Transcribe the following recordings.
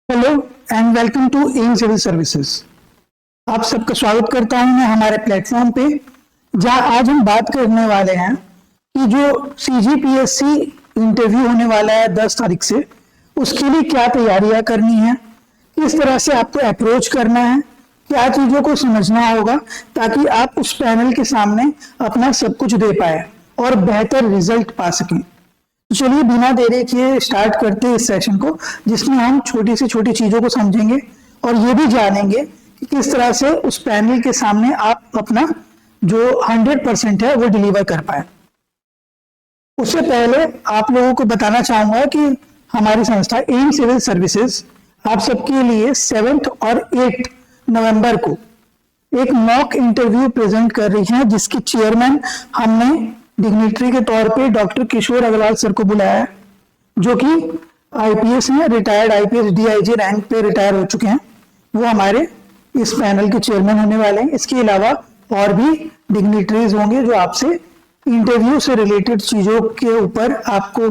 Hello and welcome to M civil services. आप सबका स्वागत करता हूं मैं हमारे प्लेटफॉर्म पे, जहां आज हम बात करने वाले हैं कि जो CGPSC इंटरव्यू होने वाला है 10 तारीख से, उसके लिए क्या तैयारियां करनी है, किस तरह से आपको अप्रोच करना है, क्या चीज़ों को समझना होगा ताकि आप उस पैनल के सामने अपना सब कुछ दे पाए और बेहतर रिजल्ट पा सकें। चलिए बिना देरी किए स्टार्ट करते हैं इस सेशन को, जिसमें हम छोटी से छोटी चीजों को समझेंगे और ये भी जानेंगे कि किस तरह से उस पैनल के सामने आप अपना जो 100% है वो डिलीवर कर पाए। उससे पहले आप लोगों को बताना चाहूंगा कि हमारी संस्था एम सिविल सर्विसेज आप सबके लिए 7 और 8 नवंबर को एक मॉक इंटरव्यू प्रेजेंट कर रही है, जिसकी चेयरमैन हमने डिग्निटरी के तौर पे डॉक्टर किशोर अग्रवाल सर को बुलाया है, जो कि आईपीएस हैं, रिटायर्ड आईपीएस डीआईजी रैंक पे रिटायर हो चुके हैं। वो हमारे इस पैनल के चेयरमैन होने वाले हैं। इसके अलावा और भी डिग्निटरीज होंगे जो आपसे इंटरव्यू से रिलेटेड चीजों के ऊपर आपको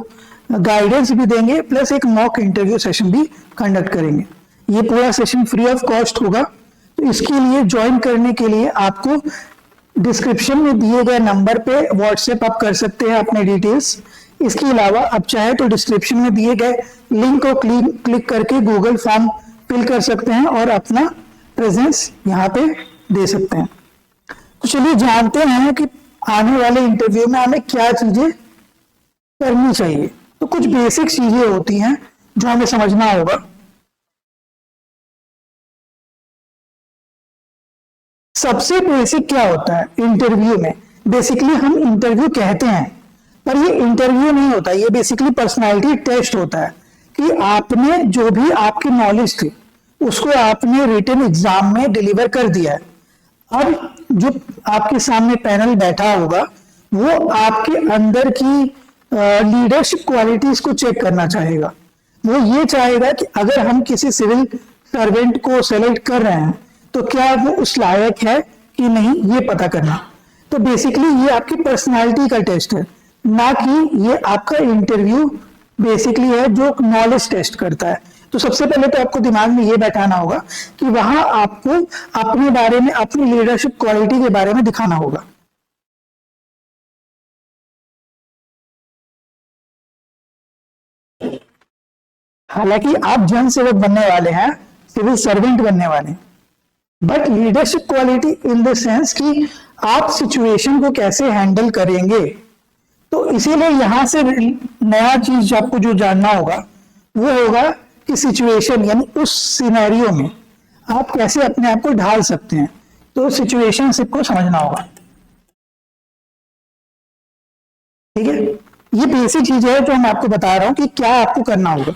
गाइडेंस भी देंगे, प्लस एक मॉक इंटरव्यू सेशन भी कंडक्ट करेंगे। ये पूरा सेशन फ्री ऑफ कॉस्ट होगा। तो इसके लिए ज्वाइन करने के लिए आपको डिस्क्रिप्शन में दिए गए नंबर पे व्हाट्सएप आप कर सकते हैं अपने डिटेल्स। इसके अलावा आप चाहे तो डिस्क्रिप्शन में दिए गए लिंक को क्लिक करके गूगल फॉर्म फिल कर सकते हैं और अपना प्रेजेंस यहाँ पे दे सकते हैं। तो चलिए जानते हैं कि आने वाले इंटरव्यू में हमें क्या चीजें करनी चाहिए। तो कुछ बेसिक चीजें होती हैं जो हमें समझना होगा। सबसे बेसिक क्या होता है इंटरव्यू में? बेसिकली हम इंटरव्यू कहते हैं, पर ये इंटरव्यू नहीं होता, ये बेसिकली पर्सनालिटी टेस्ट होता है कि आपने जो भी आपकी नॉलेज थी उसको आपने रिटन एग्जाम में डिलीवर कर दिया है। अब जो आपके सामने पैनल बैठा होगा वो आपके अंदर की लीडरशिप क्वालिटीज को चेक करना चाहेगा। वो ये चाहेगा कि अगर हम किसी सिविल सर्वेंट को सेलेक्ट कर रहे हैं तो क्या वो उस लायक है कि नहीं, ये पता करना। तो बेसिकली ये आपकी पर्सनालिटी का टेस्ट है, ना कि ये आपका इंटरव्यू बेसिकली है जो नॉलेज टेस्ट करता है। तो सबसे पहले तो आपको दिमाग में ये बैठाना होगा कि वहां आपको अपने बारे में, अपनी लीडरशिप क्वालिटी के बारे में दिखाना होगा। हालांकि आप जन सेवक बनने वाले हैं, सिविल सर्वेंट बनने वाले हैं, but leadership quality in the sense कि आप सिचुएशन को कैसे हैंडल करेंगे। तो इसीलिए यहां से नया चीज आपको जो जानना होगा वो होगा कि सिचुएशन यानी उस सिनेरियो में आप कैसे अपने आप को ढाल सकते हैं। तो सिचुएशनशिप को समझना होगा। ठीक है, ये बेसिक चीज है जो मैं आपको बता रहा हूं कि क्या आपको करना होगा।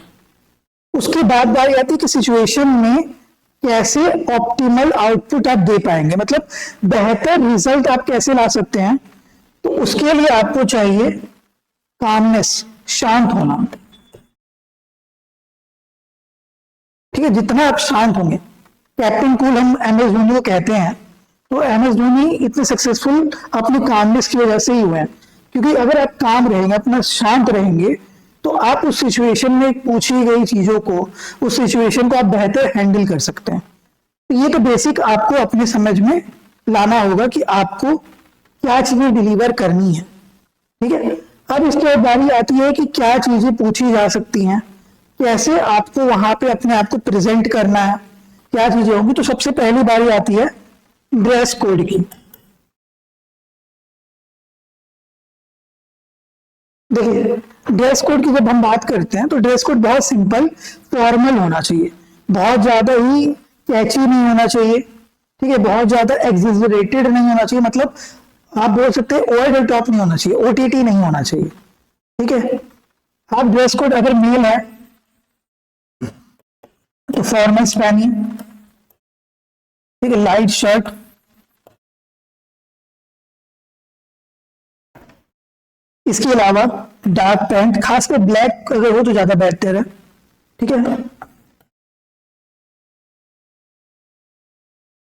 उसके बाद बारी आती है कि सिचुएशन में कैसे ऑप्टिमल आउटपुट आप दे पाएंगे, मतलब बेहतर रिजल्ट आप कैसे ला सकते हैं। तो उसके लिए आपको चाहिए कामनेस, शांत होना। ठीक है, जितना आप शांत होंगे, कैप्टन कूल हम MS धोनी को कहते हैं। तो MS धोनी इतने सक्सेसफुल अपनी कामनेस की वजह से ही हुए हैं, क्योंकि अगर आप काम रहेंगे, अपना शांत रहेंगे, तो आप उस सिचुएशन में पूछी गई चीजों को, उस सिचुएशन को आप बेहतर हैंडल कर सकते हैं। तो ये तो बेसिक आपको अपने समझ में लाना होगा कि आपको क्या चीजें डिलीवर करनी है। ठीक है, अब इसके बाद बारी आती है कि क्या चीजें पूछी जा सकती हैं, कैसे आपको वहां पे अपने आप को प्रेजेंट करना है, क्या चीजें होंगी। तो सबसे पहली बारी आती है ड्रेस कोड की। देखिए, ड्रेस कोड की जब हम बात करते हैं तो ड्रेस कोड बहुत सिंपल, फॉर्मल होना चाहिए, बहुत ज्यादा ही कैची नहीं होना चाहिए। ठीक है, बहुत ज्यादा एग्जेजरेटेड नहीं होना चाहिए, मतलब आप बोल सकते हैं ओवर द टॉप नहीं होना चाहिए, OTT नहीं होना चाहिए। ठीक है, आप ड्रेस कोड अगर मेल है तो फॉर्मल्स पहनिए। ठीक है, लाइट शर्ट, इसके अलावा डार्क पैंट, खासकर ब्लैक अगर हो तो ज्यादा बेहतर है। ठीक है,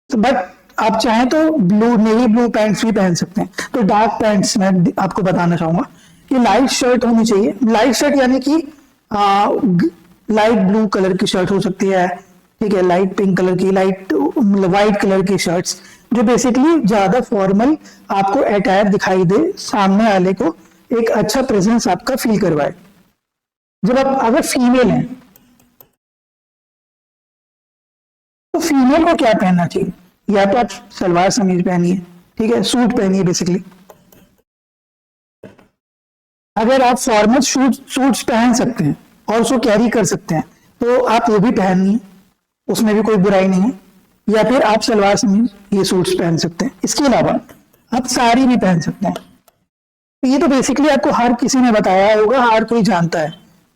तो बट आप चाहें तो ब्लू, नेवी ब्लू पैंट्स भी पहन सकते हैं। तो डार्क पैंट्स मैं आपको बताना चाहूंगा कि लाइट शर्ट होनी चाहिए। लाइट शर्ट यानी कि लाइट ब्लू कलर की शर्ट हो सकती है, ठीक है, लाइट पिंक कलर की, लाइट वाइट कलर की शर्ट्स, जो बेसिकली ज्यादा फॉर्मल आपको अटायर दिखाई दे, सामने वाले को एक अच्छा प्रेजेंस आपका फील करवाए। जब आप अगर फीमेल हैं तो फीमेल को क्या पहनना चाहिए, या तो आप सलवार समीज पहनिए, ठीक है, सूट पहनिए बेसिकली। अगर आप फॉर्मल सूट्स पहन सकते हैं और उसको कैरी कर सकते हैं तो आप वो भी पहनिए, उसमें भी कोई बुराई नहीं है। या फिर आप सलवार समीज ये सूट्स पहन सकते हैं। इसके अलावा आप साड़ी भी पहन सकते हैं। तो ये तो बेसिकली आपको हर किसी ने बताया होगा, हर कोई जानता है,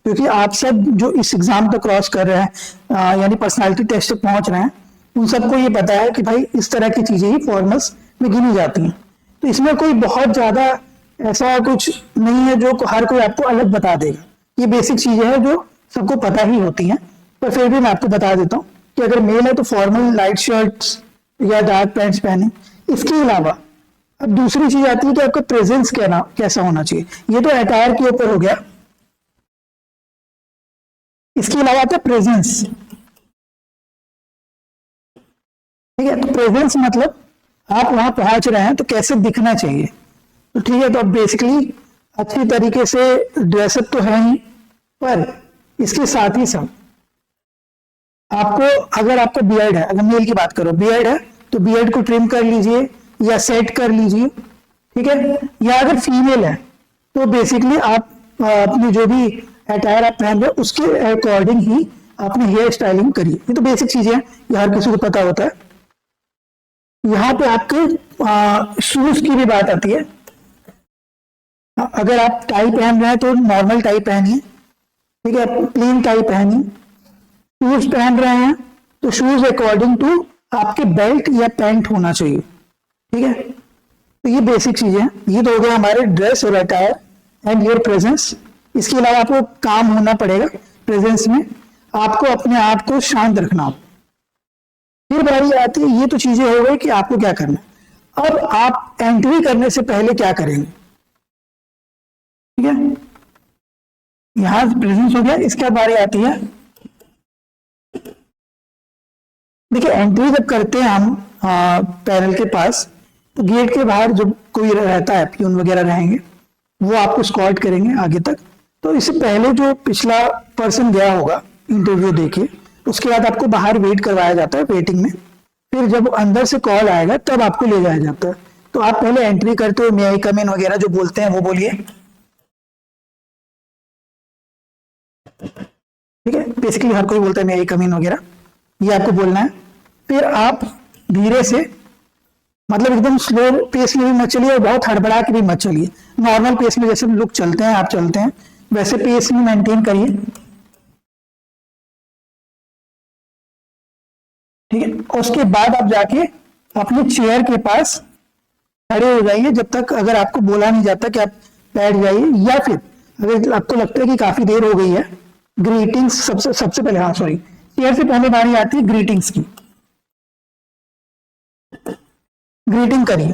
क्योंकि आप सब जो इस एग्जाम को क्रॉस कर रहे हैं, यानी पर्सनालिटी टेस्ट तक पहुंच रहे हैं, उन सबको ये पता है कि भाई इस तरह की चीजें ही फॉर्मल्स में गिनी जाती हैं। तो इसमें कोई बहुत ज्यादा ऐसा कुछ नहीं है जो हर कोई आपको अलग बता देगा। ये बेसिक चीजें हैं जो सबको पता ही होती हैं, पर फिर भी मैं आपको बता देता हूँ कि अगर मेल है तो फॉर्मल लाइट शर्ट्स या डार्क पैंट्स पहने। इसके अलावा अब दूसरी चीज आती है कि आपका प्रेजेंस कैसा होना चाहिए। ये तो अटायर के ऊपर हो गया। इसके अलावा आता है प्रेजेंस, ठीक है। तो प्रेजेंस मतलब आप वहां पहुंच रहे हैं तो कैसे दिखना चाहिए। तो ठीक है, तो अब बेसिकली अच्छी तरीके से ड्रेसअप तो है ही, पर इसके साथ ही साथ आपको, अगर आपका बियर्ड है, अगर मेल की बात करो, बियर्ड है तो बियर्ड को ट्रिम कर लीजिए या सेट कर लीजिए, ठीक है। या अगर फीमेल है तो बेसिकली आप अपनी जो भी अटायर आप पहन रहे हो उसके अकॉर्डिंग ही अपने हेयर स्टाइलिंग करिए। ये तो बेसिक चीजें हैं, ये हर किसी को पता होता है। यहाँ पे आपके शूज की भी बात आती है। अगर आप टाई पहन रहे हैं तो नॉर्मल टाई पहनिए, ठीक है, प्लेन टाई पहनिए। शूज पहन रहे हैं तो शूज अकॉर्डिंग टू आपके बेल्ट या पैंट होना चाहिए, ठीक है। तो ये बेसिक चीजें हैं। ये तो हो गया हमारे ड्रेस और अटायर एंड योर प्रेजेंस। इसके अलावा आपको काम होना पड़ेगा प्रेजेंस में, आपको अपने आप को शांत रखना। फिर बारी आती है, ये तो चीजें हो गई कि आपको क्या करना है। अब आप एंट्री करने से पहले क्या करेंगे, ठीक है। यहां प्रेजेंस हो गया। इसके बाद बारी आती है, देखिए एंट्री जब करते हैं हम पैनल के पास, तो गेट के बाहर जो कोई रहता है, प्यून वगैरह रहेंगे, वो आपको स्कॉर्ट करेंगे आगे तक। तो इससे पहले जो पिछला पर्सन गया होगा इंटरव्यू देके, उसके बाद आपको बाहर वेट करवाया जाता है वेटिंग में। फिर जब अंदर से कॉल आएगा तब आपको ले जाया जाता है। तो आप पहले एंट्री करते हो, मे आई कम इन वगैरह जो बोलते हैं वो बोलिए, ठीक है। बेसिकली हर कोई बोलता है मे आई कम इन वगैरह, ये आपको बोलना है। फिर आप धीरे से, मतलब एकदम स्लो पेस में भी मत चलिए और बहुत हड़बड़ा के भी मत चलिए। नॉर्मल पेस में जैसे लोग चलते हैं, आप चलते हैं, वैसे पेस में मेंटेन करिए, ठीक है। उसके बाद आप जाके अपने चेयर के पास खड़े हो जाइए जब तक, अगर आपको बोला नहीं जाता कि आप बैठ जाइए, या फिर अगर आपको लगता है कि काफी देर हो गई है, ग्रीटिंग्स सबसे पहले, हाँ सॉरी, चेयर से पहले बारी आती है ग्रीटिंग्स की। ग्रीटिंग करिए,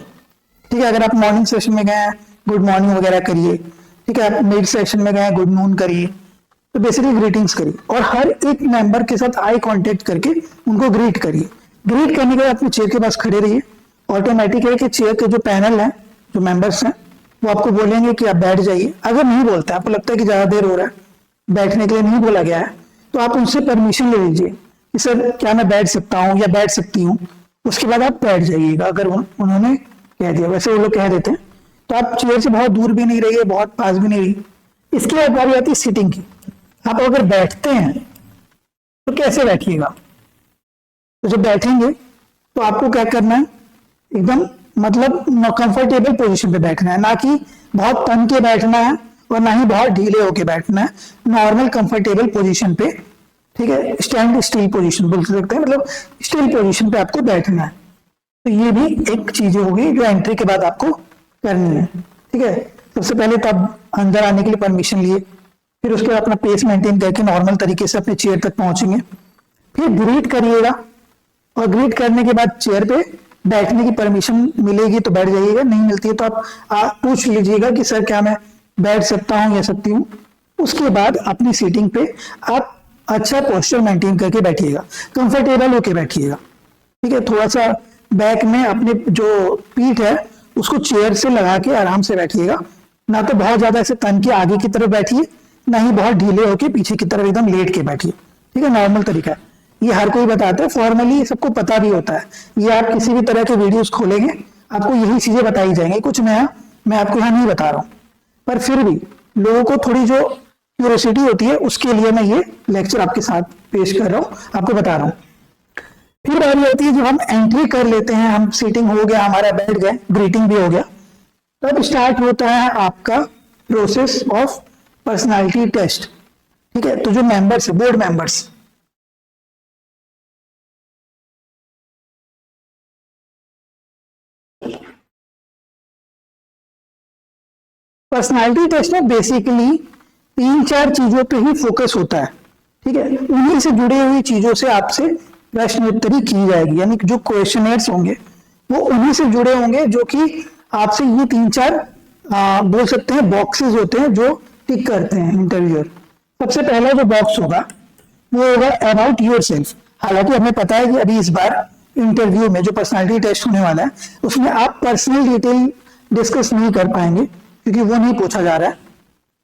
ठीक है। अगर आप मॉर्निंग सेशन में गए हैं, गुड मॉर्निंग वगैरह करिए, ठीक है। आप मिड सेशन में गए, गुड नून करिए। तो बेसिकली ग्रीटिंग्स करिए और हर एक मेंबर के साथ आई कांटेक्ट करके उनको ग्रीट करिए। ग्रीट करने के बाद अपने चेयर के पास खड़े रहिए। ऑटोमेटिक है कि चेयर के जो पैनल है, जो मेंबर्स हैं, वो आपको बोलेंगे कि आप बैठ जाइए। अगर नहीं बोलते, आपको लगता है कि ज्यादा देर हो रहा है, बैठने के लिए नहीं बोला गया है, तो आप उनसे परमिशन ले लीजिए कि सर क्या मैं बैठ सकता हूँ या बैठ सकती हूँ। उसके बाद आप बैठ जाइएगा अगर उन्होंने कह दिया। वैसे वो लोग कह देते हैं तो आप चेयर से बहुत दूर भी नहीं रहिए, बहुत पास भी नहीं रहिए। इसके बाद बारी आती है सीटिंग की। आप अगर बैठते हैं तो कैसे बैठिएगा। तो जब बैठेंगे तो आपको क्या करना है, एकदम मतलब कंफर्टेबल पोजीशन पे बैठना है, ना कि बहुत तन के बैठना है और ना ही बहुत ढीले होके बैठना है। नॉर्मल कंफर्टेबल पोजीशन पे, ठीक है, स्टैंड स्टिल पोजीशन बोल सकते हैं, मतलब स्टिल पोजीशन पे आपको बैठना है। तो ये भी एक चीज होगी जो एंट्री के बाद आपको करनी है, ठीक है। सबसे पहले तो आप अंदर आने के लिए परमिशन लिए, फिर उसके बाद अपना पेस मेंटेन करके नॉर्मल तरीके से अपने चेयर तक पहुंचेंगे। फिर ग्रीट करिएगा और ग्रीट करने के बाद चेयर पे बैठने की परमिशन मिलेगी तो बैठ जाइएगा, नहीं मिलती है तो आप पूछ लीजिएगा कि सर क्या मैं बैठ सकता हूं या सकती हूँ। उसके बाद अपनी सीटिंग पे आप अच्छा पोस्चर मेंटेन करके बैठिएगा, कंफर्टेबल होके बैठिएगा। ठीक है, थोड़ा सा बैक में अपने जो पीठ है उसको चेयर से लगा के आराम से बैठिएगा, ना तो बहुत ज्यादा ऐसे तन के आगे की तरफ बैठिए, ना ही बहुत ढीले होके पीछे की तरफ एकदम लेट के बैठिए। ठीक है, नॉर्मल तरीका है, ये हर कोई बताता है, फॉर्मली सबको पता भी होता है। ये आप किसी भी तरह के वीडियोस खोलेंगे आपको यही चीजें बताई जाएंगी, कुछ नया मैं आपको यहाँ नहीं बता रहा हूँ, पर फिर भी लोगों को थोड़ी जो क्यूरियोसिटी होती है उसके लिए मैं ये लेक्चर आपके साथ पेश कर रहा हूँ, आपको बता रहा हूँ। फिर बारी होती है जब हम एंट्री कर लेते हैं, हम सीटिंग हो गया, हमारा बैठ गए, ग्रीटिंग भी हो गया, तब स्टार्ट होता है आपका प्रोसेस ऑफ पर्सनालिटी टेस्ट। ठीक है, तो जो मेंबर्स है, बोर्ड मेंबर्स, पर्सनालिटी टेस्ट में बेसिकली 3-4 चीजों पे ही फोकस होता है। ठीक है, उन्हीं से जुड़ी हुई चीजों से आपसे प्रश्नोत्तरी की जाएगी, यानी जो क्वेश्चनर्स होंगे वो उन्हीं से जुड़े होंगे, जो कि आपसे ये 3-4 बोल सकते हैं बॉक्सेस होते हैं जो टिक करते हैं इंटरव्यूअर। सबसे पहला जो बॉक्स होगा वो होगा अबाउट योर सेल्फ। हालांकि हमें पता है कि अभी इस बार इंटरव्यू में जो पर्सनालिटी टेस्ट होने वाला है उसमें आप पर्सनल डिटेल डिस्कस नहीं कर पाएंगे, क्योंकि वो नहीं पूछा जा रहा है।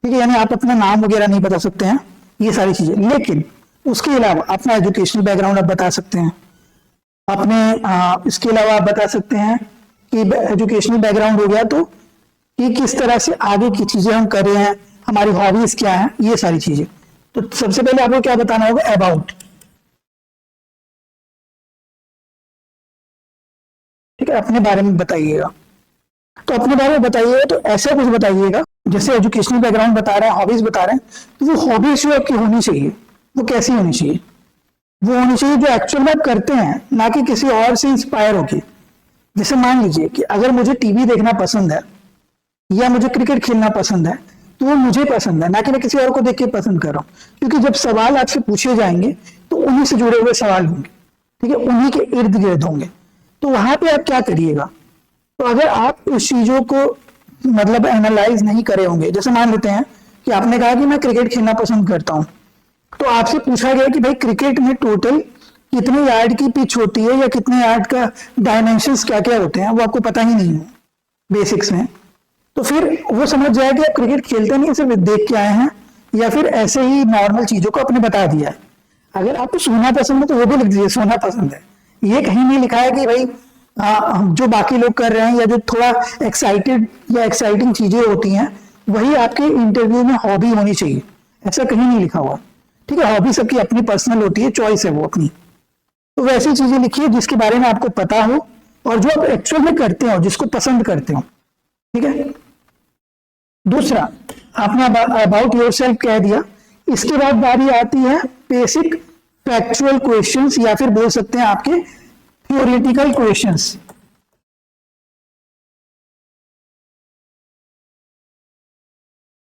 ठीक है, यानी आप अपना नाम वगैरह नहीं बता सकते हैं, ये सारी चीजें। लेकिन उसके अलावा अपना एजुकेशनल बैकग्राउंड आप बता सकते हैं, अपने इसके अलावा आप बता सकते हैं कि एजुकेशनल बैकग्राउंड हो गया तो कि किस तरह से आगे की चीजें हम कर रहे हैं, हमारी हॉबीज क्या है, ये सारी चीजें। तो सबसे पहले आपको क्या बताना होगा, अबाउट। ठीक है, अपने बारे में बताइएगा। तो अपने बारे में बताइएगा तो ऐसा कुछ बताइएगा, जैसे एजुकेशनल बैकग्राउंड बता रहे हैं, हॉबीज बता रहे हैं, तो वो हॉबीज जो आपकी होनी चाहिए वो कैसी होनी चाहिए, वो होनी चाहिए जो एक्चुअल में आप करते हैं, ना कि किसी और से इंस्पायर होके। जैसे मान लीजिए कि अगर मुझे टीवी देखना पसंद है या मुझे क्रिकेट खेलना पसंद है, तो वो मुझे पसंद है, ना कि मैं किसी और को देख के पसंद कर रहा हूँ। क्योंकि जब सवाल आपसे पूछे जाएंगे तो उन्हीं से जुड़े हुए सवाल होंगे। ठीक है, उन्हीं के इर्द गिर्द होंगे, तो वहां पे आप क्या करिएगा। तो अगर आप उस चीजों को मतलब एनालाइज नहीं करे होंगे, जैसे मान लेते हैं कि आपने कहा कि मैं क्रिकेट खेलना पसंद करता हूं, तो आपसे पूछा गया कि भाई क्रिकेट में टोटल कितने यार्ड की पिच होती है या कितने यार्ड का डायमेंशंस क्या क्या होते हैं, वो आपको पता ही नहीं है बेसिक्स में। तो फिर वो समझ जाए कि आप क्रिकेट खेलते नहीं, सिर्फ देख के आए हैं, या फिर ऐसे ही नॉर्मल चीजों को आपने बता दिया है। अगर आपको सोना पसंद है तो वो भी लिख दीजिए सोना पसंद है। ये कहीं नहीं लिखा है कि भाई जो बाकी लोग कर रहे हैं या जो थोड़ा एक्साइटेड या एक्साइटिंग चीजें होती हैं वही आपके इंटरव्यू में हॉबी होनी चाहिए, ऐसा कहीं नहीं लिखा हुआ। ठीक है, हॉबी सबकी अपनी पर्सनल होती है, चॉइस है वो अपनी। तो वैसी चीजें लिखिए जिसके बारे में आपको पता हो और जो आप एक्चुअल में करते हो, जिसको पसंद करते हो। ठीक है, दूसरा आपने अबाउट योरसेल्फ कह दिया। इसके बाद बारी आती है बेसिक फैक्चुअल क्वेश्चंस, या फिर बोल सकते हैं आपके थियोरेटिकल क्वेश्चंस।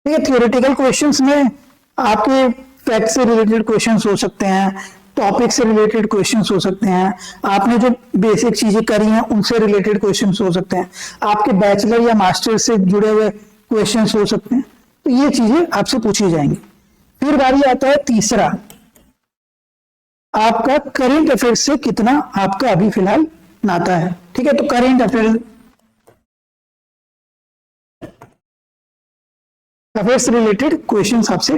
ठीक है, थियोरेटिकल क्वेश्चंस में आपके फैक्ट से रिलेटेड क्वेश्चंस हो सकते हैं, टॉपिक से रिलेटेड क्वेश्चंस हो सकते हैं, आपने जो बेसिक चीजें करी हैं उनसे रिलेटेड क्वेश्चंस हो सकते हैं, आपके बैचलर या मास्टर से जुड़े हुए क्वेश्चंस हो सकते हैं। तो ये चीजें आपसे पूछी जाएंगी। फिर बारी आता है तीसरा, आपका करंट अफेयर्स से कितना आपका अभी फिलहाल नाता है। ठीक है, तो करंट अफेयर्स रिलेटेड क्वेश्चंस आपसे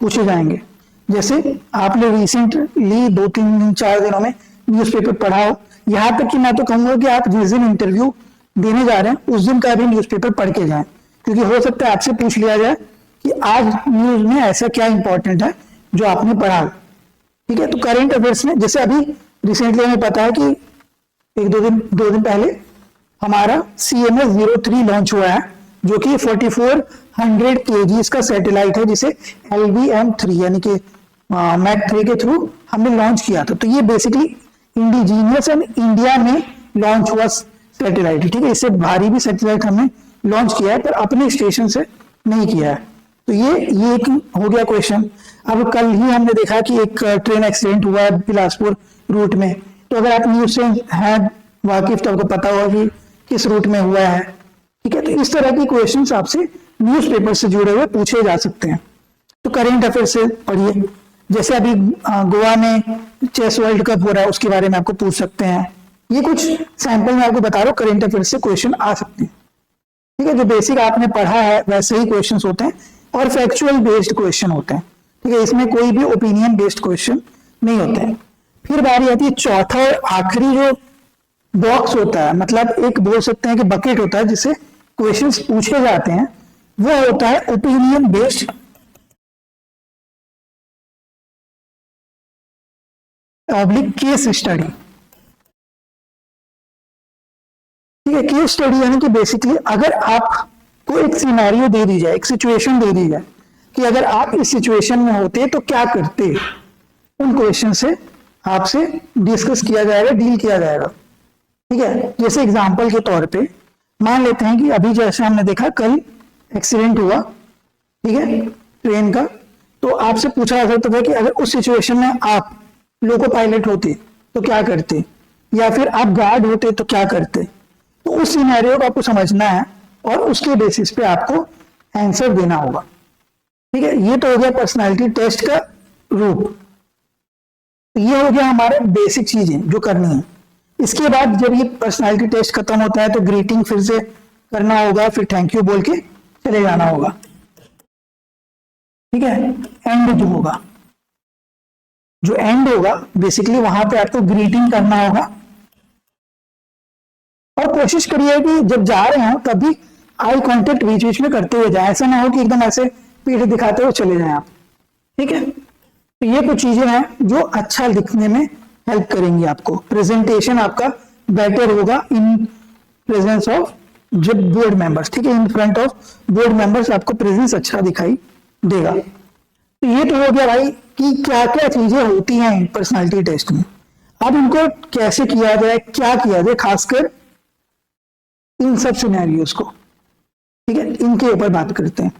पूछे जाएंगे। जैसे आपने रिसेंटली 2-3-4 दिनों में न्यूज़पेपर पढ़ा हो, यहां तक कि मैं तो कहूंगा कि आप जिस दिन इंटरव्यू देने जा रहे हैं उस दिन का भी न्यूज़पेपर पढ़ के जाएं, क्योंकि हो सकता है आपसे पूछ लिया जाए कि आज न्यूज में ऐसा क्या इंपॉर्टेंट है जो आपने पढ़ा। ठीक है, तो करंट अफेयर्स में जैसे अभी रिसेंटली हमें पता है कि 2 दिन पहले हमारा CMS-03 लॉन्च हुआ है, जो कि 4400 kg का सैटेलाइट है, जिसे LVM-3 यानी कि मैक 3 के थ्रू हमने लॉन्च किया था। तो ये बेसिकली इंडिजीनियस एंड इंडिया में लॉन्च हुआ सैटेलाइट है। ठीक है, इससे भारी भी सैटेलाइट हमने लॉन्च किया है, पर अपने स्टेशन से नहीं किया है। तो ये एक हो गया क्वेश्चन। अब कल ही हमने देखा कि एक ट्रेन एक्सीडेंट हुआ है बिलासपुर रूट में, तो अगर आप न्यूज से हैं वाकिफ तो आपको पता होगा कि किस रूट में हुआ है। ठीक है, तो इस तरह के क्वेश्चंस आपसे न्यूज़पेपर से जुड़े हुए पूछे जा सकते हैं। तो करेंट अफेयर से पढ़िए। जैसे अभी गोवा में चेस वर्ल्ड कप हो रहा है, उसके बारे में आपको पूछ सकते हैं। ये कुछ सैंपल में आपको बता रहा हूँ, करेंट अफेयर्स से क्वेश्चन आ सकते हैं। ठीक है, जो बेसिक आपने पढ़ा है वैसे ही क्वेश्चन होते हैं और फैक्चुअल बेस्ड क्वेश्चन होते हैं। ठीक है, इसमें कोई भी ओपिनियन बेस्ड क्वेश्चन नहीं होते हैं। फिर बारी आती है चौथा और आखिरी जो बॉक्स होता है, मतलब एक बोल सकते हैं कि बकेट होता है जिससे क्वेश्चंस पूछे जाते हैं, वो होता है opinion based public case study. ठीक है, केस स्टडी यानी कि बेसिकली अगर आपको एक सिनेरियो दे दी जाए, एक सिचुएशन दे दी जाए कि अगर आप इस सिचुएशन में होते तो क्या करते, उन क्वेश्चन से आपसे डिस्कस किया जाएगा, डील किया जाएगा। ठीक है, जैसे एग्जांपल के तौर पे मान लेते हैं कि अभी जैसे हमने देखा कल एक्सीडेंट हुआ, ठीक है, ट्रेन का, तो आपसे पूछा जा सकता था कि अगर उस सिचुएशन में आप लोको पायलट होते तो क्या करते, या फिर आप गार्ड होते तो क्या करते। तो उस सिनेरियो को आपको समझना है और उसके बेसिस पे आपको आंसर देना होगा। ठीक है, ये तो हो गया पर्सनालिटी टेस्ट का रूप। ये हो गया हमारे बेसिक चीजें जो करनी है। इसके बाद जब ये पर्सनालिटी टेस्ट खत्म होता है तो ग्रीटिंग फिर से करना होगा, फिर थैंक यू बोल के चले जाना होगा। ठीक है, एंड जो होगा, जो एंड होगा बेसिकली वहां पे आपको ग्रीटिंग करना होगा। और कोशिश करिए कि जब जा रहे हो तभी आई कांटेक्ट बीच बीच में करते हुए जाए, ऐसा ना हो कि एकदम ऐसे पीठ दिखाते हुए चले जाएं आप। ठीक है, तो ये कुछ चीजें हैं जो अच्छा लिखने में हेल्प करेंगी आपको। प्रेजेंटेशन आपका बेटर होगा इन प्रेजेंस ऑफ जब बोर्ड मेंबर्स। ठीक है, in front of board members आपको प्रेजेंस अच्छा दिखाई देगा। तो ये तो हो गया भाई कि क्या क्या चीजें होती हैं पर्सनालिटी टेस्ट में। अब इनको कैसे किया जाए, क्या किया जाए, खासकर इन सब सिनेरियोस को। ठीक है, इनके ऊपर बात करते हैं।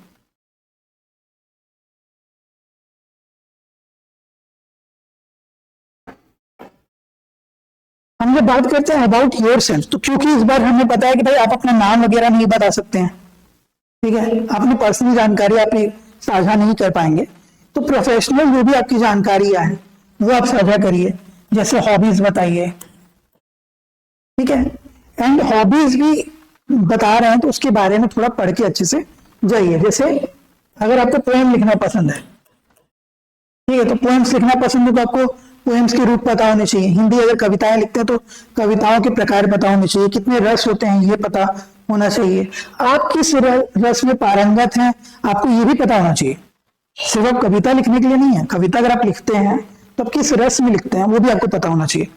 हम जब बात करते हैं अबाउट योर सेल्फ, तो क्योंकि इस बार हमें पता है कि भाई आप अपना नाम वगैरह नहीं बता सकते हैं, ठीक है, अपनी पर्सनल जानकारी आप साझा नहीं कर पाएंगे, तो प्रोफेशनल जो भी आपकी जानकारियां हैं वो आप साझा करिए। जैसे हॉबीज बताइए। ठीक है, एंड हॉबीज भी बता रहे हैं तो उसके बारे में थोड़ा पढ़ के अच्छे से जाइए। जैसे अगर आपको पोएम लिखना पसंद है, ठीक है, तो पोएम्स लिखना पसंद है तो आपको पोएम्स के रूप पता होने चाहिए। हिंदी अगर कविताएं लिखते हैं तो कविताओं के प्रकार पता होने चाहिए, कितने रस होते हैं ये पता होना चाहिए, आप किस रस में पारंगत हैं आपको ये भी पता होना चाहिए। सिर्फ आप कविता लिखने के लिए नहीं है, कविता अगर आप लिखते हैं तो आप किस रस में लिखते हैं वो भी आपको पता होना चाहिए।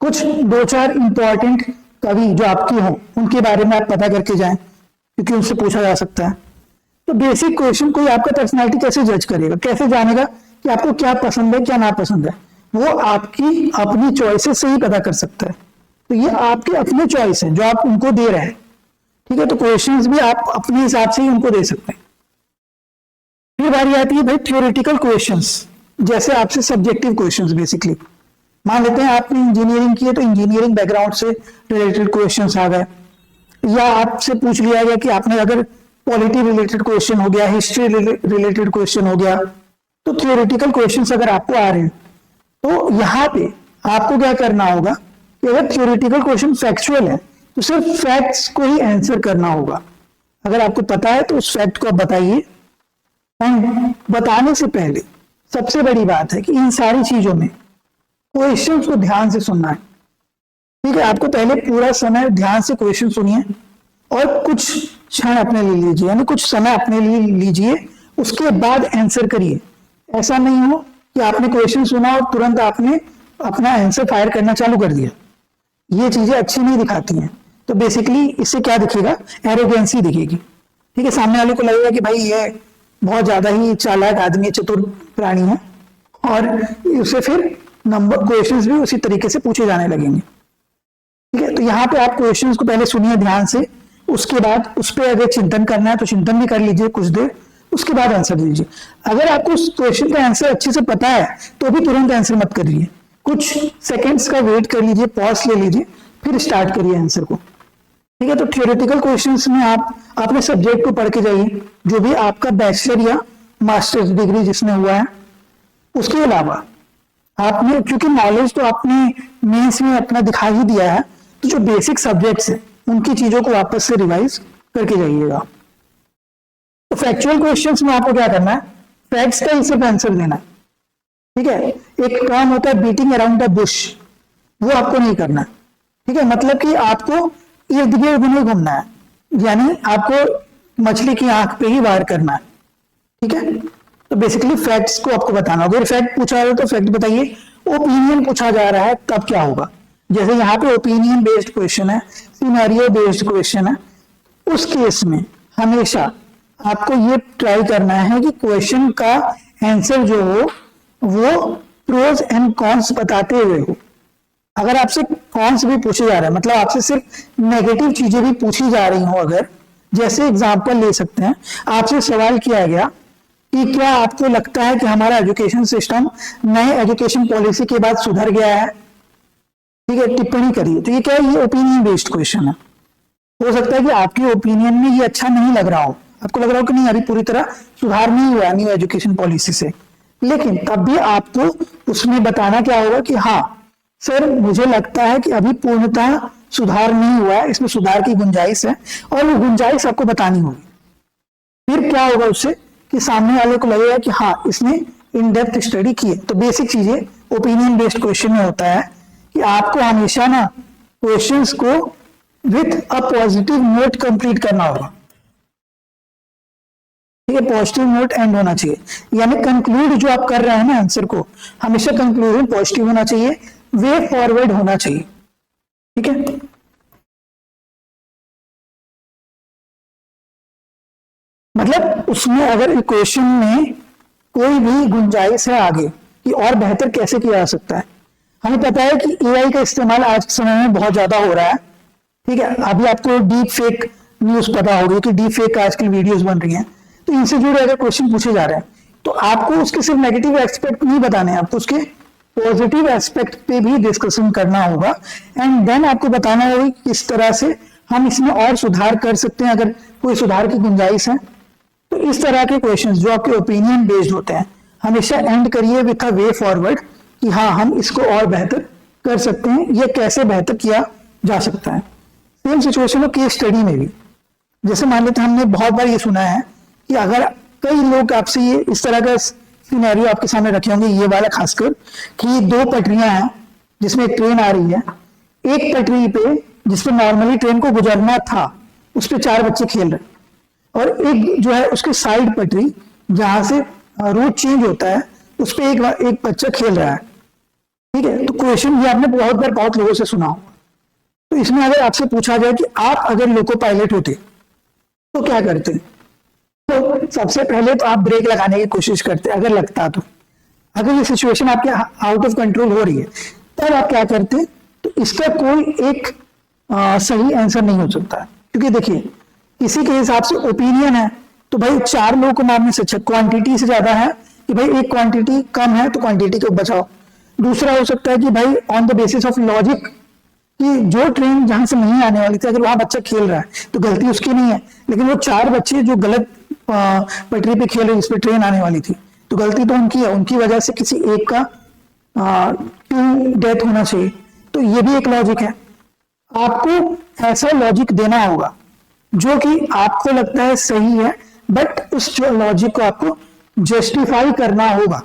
कुछ दो चार इंपॉर्टेंट कवि जो आपके हों उनके बारे में आप पता करके जाएं, क्योंकि उनसे पूछा जा सकता है। तो बेसिक क्वेश्चन, कोई आपका पर्सनालिटी कैसे जज करेगा, कैसे जानेगा कि आपको क्या पसंद है क्या नापसंद है, वो आपकी अपनी चॉइसेस से ही पता कर सकता है। तो ये आपके अपने चॉइस है जो आप उनको दे रहे हैं। ठीक है, तो क्वेश्चंस भी आप अपने हिसाब से ही उनको दे सकते हैं। फिर बारी आती है भाई थ्योरेटिकल क्वेश्चंस, जैसे आपसे सब्जेक्टिव क्वेश्चंस। बेसिकली मान लेते हैं आपने इंजीनियरिंग की है तो इंजीनियरिंग बैकग्राउंड से रिलेटेड क्वेश्चंस आ गए, या आपसे पूछ लिया गया कि आपने अगर पॉलिटी रिलेटेड क्वेश्चन हो गया, हिस्ट्री रिलेटेड क्वेश्चन हो गया। तो थ्योरेटिकल क्वेश्चंस अगर आपको आ रहे हैं तो यहाँ पे आपको क्या करना होगा कि अगर थ्योरेटिकल क्वेश्चन फैक्चुअल है तो सिर्फ फैक्ट्स को ही आंसर करना होगा। अगर आपको पता है तो उस फैक्ट को आप बताइए। एंड बताने से पहले सबसे बड़ी बात है कि इन सारी चीजों में क्वेश्चंस को ध्यान से सुनना है। ठीक है, आपको पहले पूरा समय ध्यान से क्वेश्चन सुनिए और कुछ क्षण अपने लिए लीजिए, यानी कुछ समय अपने लिए लीजिए, उसके बाद आंसर करिए। ऐसा नहीं हो कि आपने क्वेश्चन सुना और तुरंत आपने अपना आंसर फायर करना चालू कर दिया। ये चीजें अच्छी नहीं दिखाती हैं। तो बेसिकली इससे क्या दिखेगा, एरोगेंसी दिखेगी। ठीक है, सामने वाले को लगेगा कि भाई ये बहुत ज्यादा ही चालाक आदमी, चतुर प्राणी है, और उससे फिर नंबर क्वेश्चंस भी उसी तरीके से पूछे जाने लगेंगे। ठीक है, तो यहाँ पे आप क्वेश्चंस को पहले सुनिए ध्यान से, उसके बाद उस पर अगर चिंतन करना है तो चिंतन भी कर लीजिए कुछ देर, उसके बाद आंसर दीजिए। अगर आपको उस क्वेश्चन का आंसर अच्छे से पता है तो भी तुरंत आंसर मत करिए, कुछ सेकंड्स का वेट कर लीजिए, पॉज ले लीजिए, फिर स्टार्ट करिए आंसर को। ठीक है, तो थ्योरेटिकल क्वेश्चंस में आप अपने सब्जेक्ट को पढ़ के जाइए, जो भी आपका बैचलर या मास्टर्स डिग्री जिसमें हुआ है उसके अलावा आपने, क्योंकि नॉलेज तो आपने मेंस में अपना दिखा ही दिया है, तो जो बेसिक सब्जेक्ट्स हैं उनकी चीजों को वापस से रिवाइज करके जाइएगा। तो फैक्चुअल क्वेश्चंस में आपको क्या करना है, फैक्ट्स का ही सिर्फ आंसर देना है, ठीक है। एक टर्म होता है बीटिंग अराउंड द बुश, वो आपको नहीं करना, ठीक है। मतलब कि आपको इर्द गिर्द नहीं घूमना है, यानी आपको मछली की आंख पे ही वार करना है, ठीक है। तो बेसिकली फैक्ट्स को आपको बताना होगा। अगर फैक्ट पूछा जा रहा है तो फैक्ट बताइए, ओपिनियन पूछा जा रहा है तब क्या होगा, जैसे यहाँ पे ओपिनियन बेस्ड क्वेश्चन है, सिनेरियो बेस्ड क्वेश्चन है, उस केस में हमेशा आपको ये ट्राई करना है कि क्वेश्चन का आंसर जो हो वो प्रोज एंड कॉन्स बताते हुए हो। अगर आपसे कॉन्स भी पूछे जा रहे हैं, मतलब आपसे सिर्फ नेगेटिव चीजें भी पूछी जा रही हो, अगर जैसे एग्जांपल ले सकते हैं, आपसे सवाल किया गया कि क्या आपको लगता है कि हमारा एजुकेशन सिस्टम नए एजुकेशन पॉलिसी के बाद सुधर गया है, ठीक है, टिप्पणी करिए। तो ये क्या है, ये ओपिनियन बेस्ड क्वेश्चन है। हो सकता है कि आपके ओपिनियन में ये अच्छा नहीं लग रहा हो, आपको लग रहा हो कि नहीं अभी पूरी तरह सुधार नहीं हुआ न्यू एजुकेशन पॉलिसी से, लेकिन तब भी आपको उसमें बताना क्या होगा कि हाँ सर मुझे लगता है कि अभी पूर्णतः सुधार नहीं हुआ है, इसमें सुधार की गुंजाइश है, और वो गुंजाइश आपको बतानी होगी। फिर क्या होगा उससे कि सामने वाले को लगेगा कि हाँ इसने इन डेप्थ स्टडी की है। तो बेसिक चीजें ओपिनियन बेस्ड क्वेश्चन में होता है कि आपको हमेशा ना क्वेश्चंस को with a positive note complete करना होगा, ठीक है, पॉजिटिव नोट एंड होना चाहिए, यानी कंक्लूड जो आप कर रहे हैं ना आंसर को, हमेशा कंक्लूजन पॉजिटिव होना चाहिए, वे फॉरवर्ड होना चाहिए, ठीक है। मतलब उसमें अगर क्वेश्चन में कोई भी गुंजाइश है आगे कि और बेहतर कैसे किया जा सकता है। हमें पता है कि एआई का इस्तेमाल आज के समय में बहुत ज्यादा हो रहा है, ठीक है। अभी आपको डीप फेक न्यूज पता होगी कि डीप फेक आजकल वीडियोस बन रही हैं, तो इनसे जुड़े अगर क्वेश्चन पूछे जा रहे हैं तो आपको उसके सिर्फ नेगेटिव एस्पेक्ट नहीं बताने, आपको उसके पॉजिटिव एस्पेक्ट पे भी डिस्कशन करना होगा, एंड देन आपको बताना होगा कि किस तरह से हम इसमें और सुधार कर सकते हैं, अगर कोई सुधार की गुंजाइश है। तो इस तरह के क्वेश्चंस जो आपके ओपिनियन बेस्ड होते हैं, हमेशा एंड करिए विथ अ वे फॉरवर्ड कि हाँ हम इसको और बेहतर कर सकते हैं, ये कैसे बेहतर किया जा सकता है। सेम सिचुएशन हो केस स्टडी में भी, जैसे मान लेते हैं हमने बहुत बार ये सुना है कि अगर कई लोग आपसे ये इस तरह का सिनेरियो आपके सामने रखे होंगे, ये वाला खासकर, कि दो पटरियां हैं जिसमें एक ट्रेन आ रही है, एक पटरी पे जिसपे नॉर्मली ट्रेन को गुजरना था उस पर 4 बच्चे खेल रहे, और एक जो है उसके साइड पटरी जहां से रूट चेंज होता है उस पर एक बच्चा खेल रहा है, ठीक है। तो क्वेश्चन ये आपने बहुत बार बहुत लोगों से सुना होगा। तो इसमें अगर आपसे पूछा जाए कि आप अगर लोको पायलट होते तो क्या करते, तो सबसे पहले तो आप ब्रेक लगाने की कोशिश करते अगर लगता तो। अगर ये सिचुएशन आपके आउट ऑफ कंट्रोल हो रही है तब आप क्या करते, तो इसका कोई एक सही आंसर नहीं हो सकता, क्योंकि देखिए किसी के हिसाब से ओपिनियन है तो भाई 4 लोगों को मारने से अच्छा क्वांटिटी से ज्यादा है कि भाई एक क्वांटिटी कम है तो क्वांटिटी को बचाओ। दूसरा हो सकता है कि भाई on the basis of logic कि जो ट्रेन जहां से नहीं आने वाली थी अगर वहां बच्चा खेल रहा है तो गलती उसकी नहीं है, लेकिन वो 4 बच्चे जो गलत पटरी पे खेल रहे जिस पे ट्रेन आने वाली थी तो गलती तो उनकी है, उनकी वजह से किसी एक का क्यों डेथ होना चाहिए। तो ये भी एक लॉजिक है। आपको ऐसा लॉजिक देना होगा जो कि आपको लगता है सही है, बट उस लॉजिक को आपको जस्टिफाई करना होगा।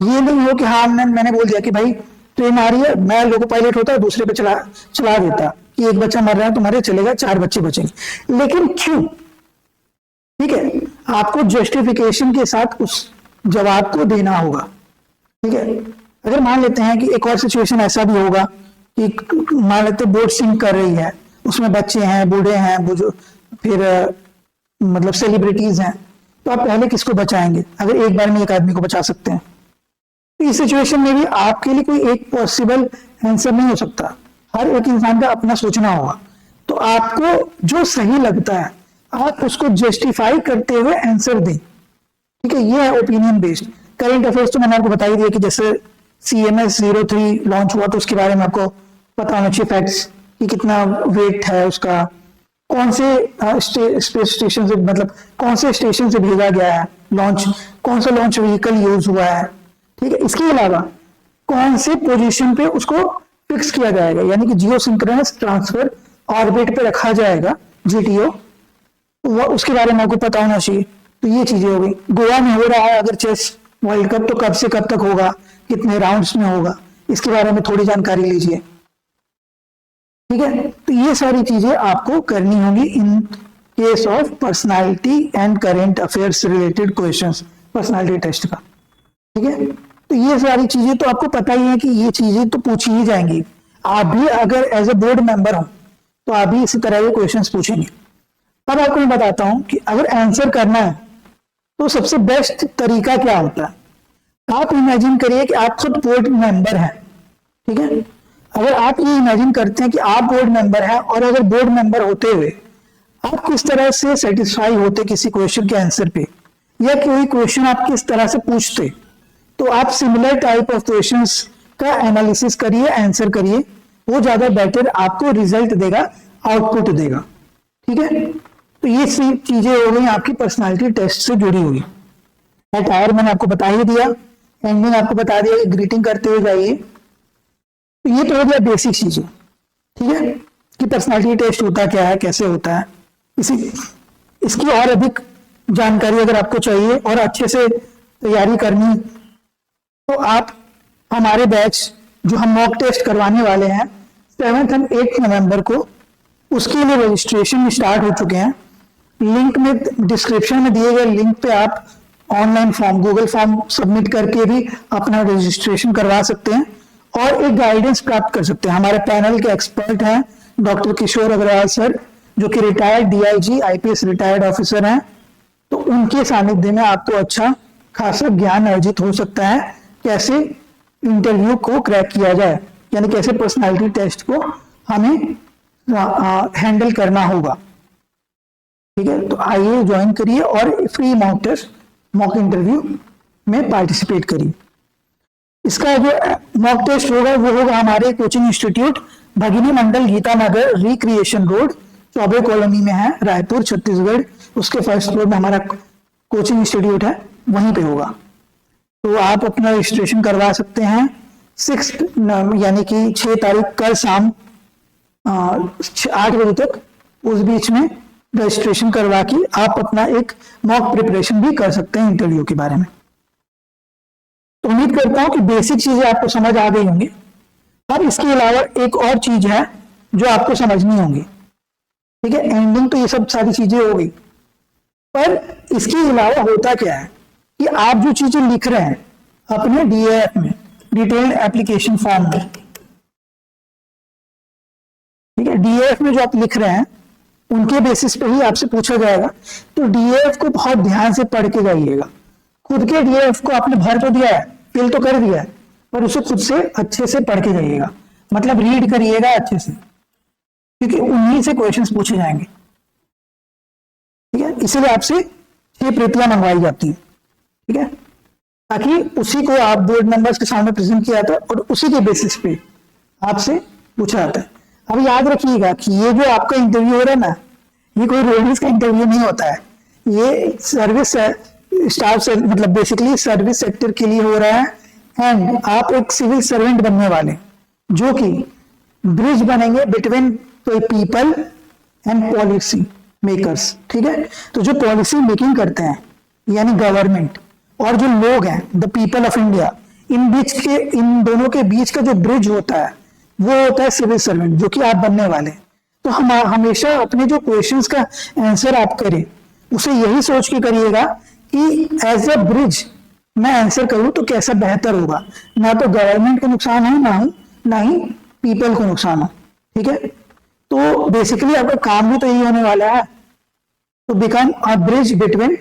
ये नहीं हो कि हाँ मैंने बोल दिया कि भाई ट्रेन आ रही है, मैं लोको पायलट होता दूसरे पे चला देता कि एक बच्चा मर रहा है तुम्हारे चलेगा 4 बच्चे बचेंगे, लेकिन क्यों, ठीक है। आपको जस्टिफिकेशन के साथ उस जवाब को देना होगा, ठीक है। अगर मान लेते हैं कि एक और सिचुएशन ऐसा भी होगा कि मान लेते बोट सिंक कर रही है, उसमें बच्चे हैं, बूढ़े हैं, फिर मतलब सेलिब्रिटीज हैं, तो आप पहले किसको बचाएंगे अगर एक बार में एक आदमी को बचा सकते हैं। इस सिचुएशन में भी आपके लिए कोई एक पॉसिबल आंसर नहीं हो सकता, हर एक इंसान का अपना सोचना होगा। तो आपको जो सही लगता है आप उसको जस्टिफाई करते हुए आंसर दें, ठीक है। ये है ओपिनियन बेस्ड। करंट अफेयर्स तो मैंने आपको बता ही दिया कि जैसे CMS 03 लॉन्च हुआ तो उसके बारे में आपको पता होना चाहिए फैक्ट्स कि कितना वेट है उसका, कौन से स्पेस स्टेशन से मतलब कौन से स्टेशन से भेजा गया है लॉन्च, कौन सा लॉन्च व्हीकल यूज हुआ है, ठीक है। इसके अलावा कौन से पोजीशन पे उसको फिक्स किया जाएगा, यानी कि जियो सिंक्रोनस ट्रांसफर ऑर्बिट पे रखा जाएगा, जीटीओ, वो उसके बारे में आपको पता होना चाहिए। तो ये चीजें हो गई। गोवा में हो रहा है अगर चेस वर्ल्ड कप, तो कब से कब तक होगा, कितने राउंड्स में होगा, इसके बारे में थोड़ी जानकारी लीजिए। ठीक है, तो ये सारी चीजें आपको करनी होगी in case of personality and current affairs related questions, personality test का। ठीक है, तो ये सारी चीजें तो आपको पता ही है कि ये चीजें तो पूछी ही जाएंगी। आप भी अगर एज ए बोर्ड मेंबर हो तो आप भी इसी तरह के क्वेश्चंस पूछेंगे। अब आपको मैं बताता हूं कि अगर आंसर करना है तो सबसे बेस्ट तरीका क्या होता है। आप इमेजिन करिए कि आप खुद बोर्ड मेंबर हैं। ठीक है, अगर आप ये इमेजिन करते हैं कि आप बोर्ड मेंबर हैं, और अगर बोर्ड मेंबर होते हुए आप किस तरह से सेटिस्फाई होते किसी क्वेश्चन के आंसर पे, या कोई क्वेश्चन आप किस तरह से पूछते, तो आप सिमिलर टाइप ऑफ क्वेश्चंस का एनालिसिस करिए, आंसर करिए, वो ज्यादा बेटर आपको रिजल्ट देगा, आउटपुट देगा। ठीक है, तो ये चीजें हो गई आपकी पर्सनालिटी टेस्ट से जुड़ी हुई। अटायर मैंने आपको बता ही दिया, एंडिंग आपको बता दिया कि ग्रीटिंग करते हुए जाइए। तो ये तो हो गया बेसिक चीजें। ठीक है, कि पर्सनालिटी टेस्ट होता क्या है, कैसे होता है। इसकी और अधिक जानकारी अगर आपको चाहिए और अच्छे से तैयारी करनी, तो आप हमारे बैच जो हम मॉक टेस्ट करवाने वाले हैं 7 और 8 नवंबर को, उसके लिए रजिस्ट्रेशन स्टार्ट हो चुके हैं। लिंक में, डिस्क्रिप्शन में दिए गए लिंक पे आप online form, Google form submit करके भी अपना रजिस्ट्रेशन करवा सकते हैं और एक गाइडेंस प्राप्त कर सकते हैं। हमारे पैनल के एक्सपर्ट हैं डॉक्टर किशोर अग्रवाल सर, जो कि retired DIG IPS retired officer हैं। तो उनके सानिध्य में आपको अच्छा खासा ज्ञान अर्जित हो सकता है कैसे इंटरव्यू को क्रैक किया जाए, यानी कैसे पर्सनालिटी टेस्ट को हमें हैंडल करना होगा। ठीक है, तो आइए ज्वाइन करिए और free mock test, mock interview में पार्टिसिपेट करिए। इसका जो मॉक टेस्ट होगा वो होगा हमारे कोचिंग इंस्टीट्यूट भगिनी मंडल गीता नगर रिक्रिएशन रोड, चौबे कॉलोनी में है, रायपुर छत्तीसगढ़। उसके फर्स्ट फ्लोर में हमारा कोचिंग इंस्टीट्यूट है, वहीं पे होगा। तो आप अपना रजिस्ट्रेशन करवा सकते हैं 6 यानी कि 6 तारीख कल शाम 8 बजे तक, उस बीच में रजिस्ट्रेशन करवा के आप अपना एक मॉक प्रिपरेशन भी कर सकते हैं इंटरव्यू के बारे में। तो उम्मीद करता हूं कि बेसिक चीजें आपको समझ आ गई होंगी। अब इसके अलावा एक और चीज है जो आपको समझनी होगी। ठीक है, एंडिंग तो ये सब सारी चीजें हो गई, पर इसके अलावा होता क्या है कि आप जो चीजें लिख रहे हैं अपने डीएएफ में, डिटेल्ड एप्लीकेशन फॉर्म में, ठीक है, डीएएफ में जो आप लिख रहे हैं उनके बेसिस पे ही आपसे पूछा जाएगा। तो डीएएफ को बहुत ध्यान से पढ़ के जाइएगा। खुद के डीएएफ को आपने भर तो दिया है, फिल तो कर दिया है, पर उसे खुद से अच्छे से पढ़ के जाइएगा, मतलब रीड करिएगा अच्छे से, क्योंकि उन्हीं से क्वेश्चंस पूछे जाएंगे। ठीक है, इसीलिए आपसे 6 प्रतियां मंगवाई जाती है। ठीक है, ताकि उसी को आप बोर्ड मेंबर्स के सामने प्रेजेंट किया जाता है और उसी के बेसिस पे आपसे पूछा जाता है। अब याद रखिएगा कि ये जो आपका इंटरव्यू हो रहा है ना, ये कोई रोडवेज का इंटरव्यू नहीं होता है, ये सर्विस स्टाफ से, मतलब बेसिकली सर्विस सेक्टर के लिए हो रहा है। एंड आप एक सिविल सर्वेंट बनने वाले जो कि ब्रिज बनेंगे between people and policy makers. ठीक है, तो जो पॉलिसी मेकिंग करते हैं यानी गवर्नमेंट, और जो लोग हैं द पीपल ऑफ इंडिया, इन दोनों के बीच का जो ब्रिज होता है वो होता है सिविल सर्वेंट, जो कि आप बनने वाले। तो हम हमेशा अपने जो क्वेश्चंस का आंसर आप करें उसे यही सोच के करिएगा कि एज ए ब्रिज मैं आंसर करूं तो कैसा बेहतर होगा, ना तो गवर्नमेंट को नुकसान हो, ना ही पीपल को नुकसान हो। ठीक है, तो बेसिकली आपका काम भी तो यही होने वाला है, तो become a bridge between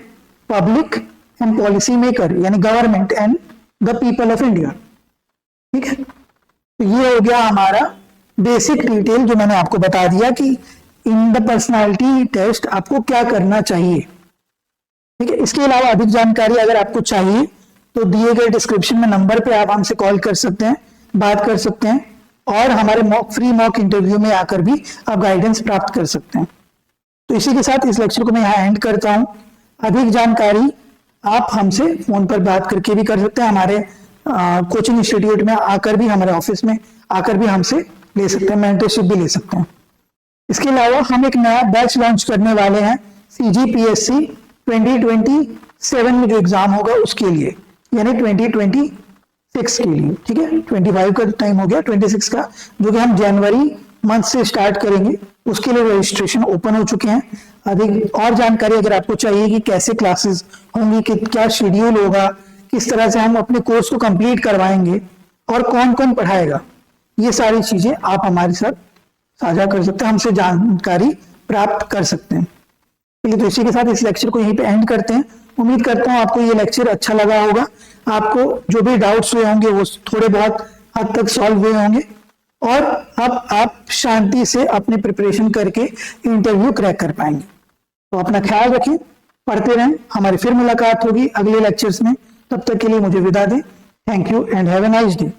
public and policy maker, यानी government and the people of India. ठीक है, तो ये हो गया हमारा बेसिक डिटेल जो मैंने आपको बता दिया कि इन द पर्सनालिटी टेस्ट आपको क्या करना चाहिए। ठीक है, इसके अलावा अधिक जानकारी अगर आपको चाहिए तो दिए गए डिस्क्रिप्शन में नंबर पे आप हमसे कॉल कर सकते हैं, बात कर सकते हैं, और हमारे फ्री मॉक इंटरव्यू में आकर भी आप गाइडेंस प्राप्त कर सकते हैं। तो इसी के साथ इस लेक्चर को मैं यहाँ एंड करता हूँ। अधिक जानकारी आप हमसे फोन पर बात करके भी कर सकते हैं, हमारे कोचिंग इंस्टीट्यूट में आकर भी, हमारे ऑफिस में आकर भी हमसे ले सकते हैं, मेंटरशिप भी ले सकते हैं। इसके अलावा हम एक नया बैच लॉन्च करने वाले हैं CGPSC 2027 में जो एग्जाम होगा उसके लिए, यानी 2026 के लिए, ठीक है। 25 का टाइम हो गया, 26 का जो कि हम जनवरी मंथ से स्टार्ट करेंगे, उसके लिए रजिस्ट्रेशन ओपन हो चुके हैं। अधिक और जानकारी अगर आपको चाहिए कि कैसे क्लासेस होंगी, कि क्या शेड्यूल होगा, किस तरह से हम अपने कोर्स को कंप्लीट करवाएंगे और कौन कौन पढ़ाएगा, ये सारी चीजें आप हमारे साथ साझा कर सकते हैं, हमसे जानकारी प्राप्त कर सकते हैं। चलिए, तो इसी के साथ इस लेक्चर को यहीं पे एंड करते हैं। उम्मीद करता हूं आपको ये लेक्चर अच्छा लगा होगा, आपको जो भी डाउट्स हुए होंगे वो थोड़े बहुत हद तक सॉल्व हुए होंगे, और अब आप शांति से अपनी प्रिपरेशन करके इंटरव्यू क्रैक कर पाएंगे। तो अपना ख्याल रखें, पढ़ते रहें। हमारी फिर मुलाकात होगी अगले लेक्चर्स में, तब तक के लिए मुझे विदा दें। Thank you and have a nice day.